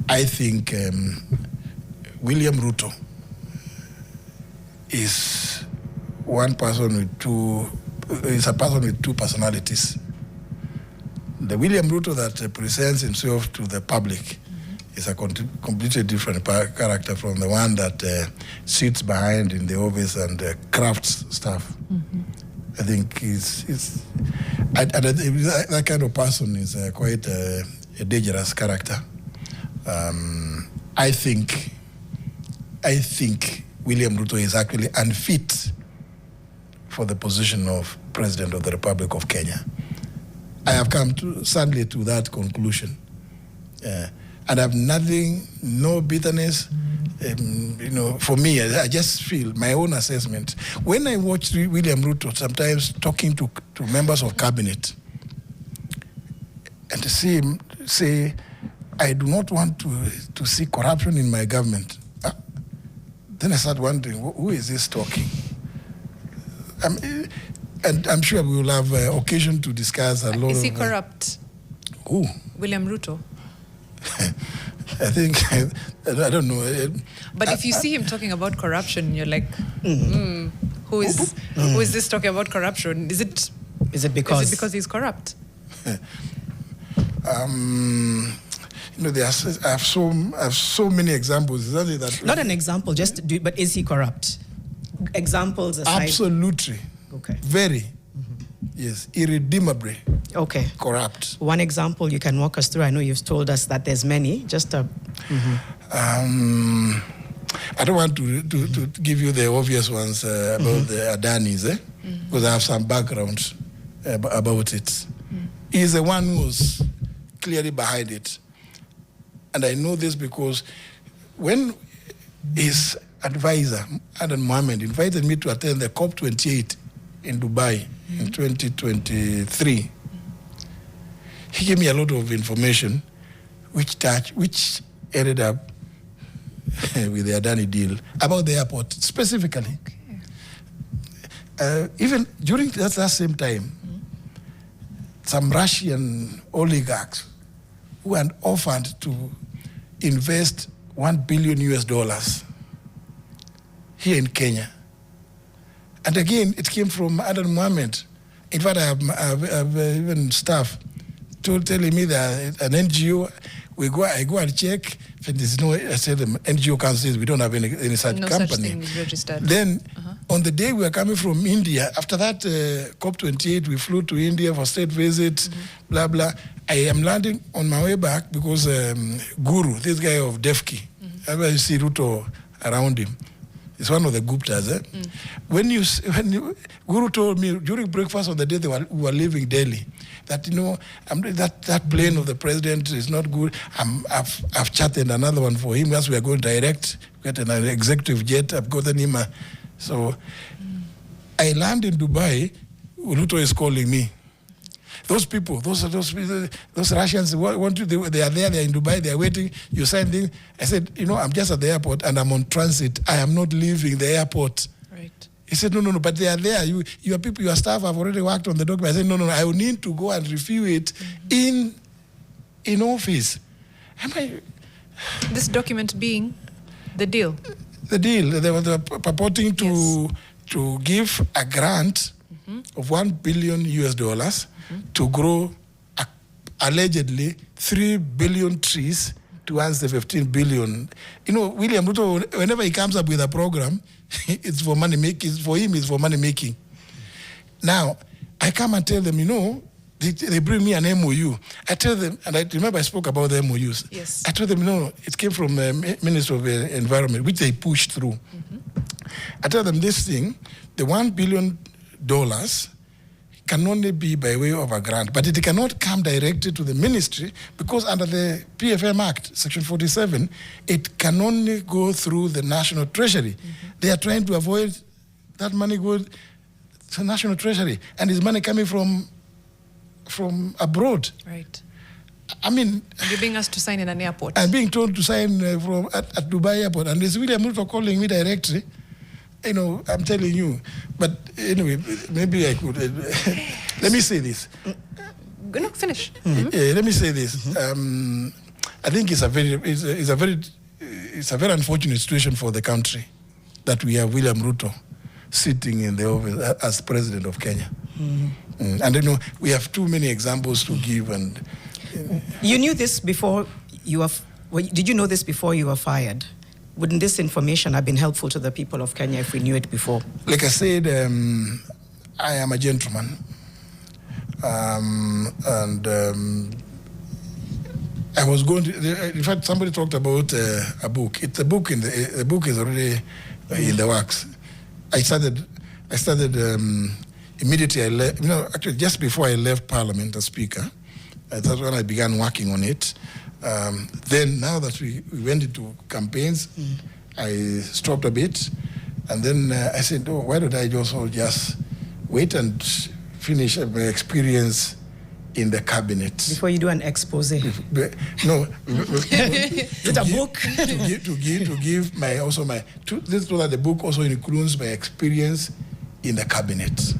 I think William Ruto is a person with two personalities. The William Ruto that presents himself to the public is a completely different character from the one that sits behind in the office and crafts stuff. I think that kind of person is quite a dangerous character. I think William Ruto is actually unfit for the position of President of the Republic of Kenya. I have come sadly to that conclusion. And I have no bitterness. For me, I just feel my own assessment. When I watch William Ruto sometimes talking to members of cabinet and to see him say, I do not want to see corruption in my government. Then I start wondering, who is this talking? And I'm sure we will have occasion to discuss a lot of... Is he corrupt? Who? William Ruto. I think, I don't know. But if you see him talking about corruption, you're like, who is this talking about corruption? Is it because he's corrupt? I have so many examples. Not an example, but is he corrupt? Examples aside. Absolutely. Okay. Very. Yes, irredeemably. Okay. Corrupt. One example you can walk us through. I know you've told us that there's many. Just a. I don't want to give you the obvious ones about the Adanis, because I have some background about it. He's the one who's clearly behind it, and I know this because when his advisor Adan Mohamed invited me to attend the COP28 in Dubai in 2023, he gave me a lot of information which ended up with the Adani deal about the airport specifically. Okay. Even during that same time, some Russian oligarchs who had offered to invest $1 billion here in Kenya. And again, it came from Adan Mohamed. In fact, I have even staff telling me that an NGO, I go and check, if there's no, I said the NGO council says we don't have any such company. No such thing is registered. Then, on the day we were coming from India, after that COP28, we flew to India for state visit, blah, blah. I am landing on my way back because Guru, this guy of Defki, I see Ruto around him. It's one of the Guptas. When Guru told me during breakfast on the day we were leaving Delhi, that that plane of the president is not good. I've chatted another one for him as we are going direct. Get an executive jet. I've gotten him so I land in Dubai. Ruto is calling me. Those people, those Russians want to. They are there. They are in Dubai. They are waiting. You sign in. I said, I'm just at the airport and I'm on transit. I am not leaving the airport. Right. He said, no, but they are there. Your people, your staff have already worked on the document. I said, no, I will need to go and review it in office. This document being the deal. The deal. They were purporting to give a grant of $1 billion to grow allegedly 3 billion trees towards the 15 billion. William Ruto, whenever he comes up with a program, it's for money making. For him, it's for money making. Now, I come and tell them, they bring me an MOU. I tell them, and I remember I spoke about the MOUs. Yes. I told them, it came from the Minister of Environment, which they pushed through. I tell them this thing, the $1 billion can only be by way of a grant, but it cannot come directly to the ministry because under the PFM Act, Section 47, it can only go through the National Treasury. They are trying to avoid that money going to the National Treasury, and it's money coming from abroad. Right. I mean... You're being asked to sign in an airport. I'm being told to sign at Dubai airport, and it's William Ruto calling me directly. I'm telling you. But anyway, maybe I could... let me say this. No, finish. Let me say this. I think it's a very unfortunate situation for the country that we have William Ruto sitting in the office as president of Kenya. And we have too many examples to give. And you knew this before you were. Did you know this before you were fired? Wouldn't this information have been helpful to the people of Kenya if we knew it before? Like I said, I am a gentleman, I was going to. In fact, somebody talked about a book. It's a book. The book is already in the works. I started immediately. I left. Actually, just before I left Parliament as Speaker, that's when I began working on it. Then, now that we went into campaigns, I stopped a bit, and then I said, "Oh, why don't I just wait and finish my experience in the cabinet before you do an expose?" No, it's a book to give my so that the book also includes my experience in the cabinet.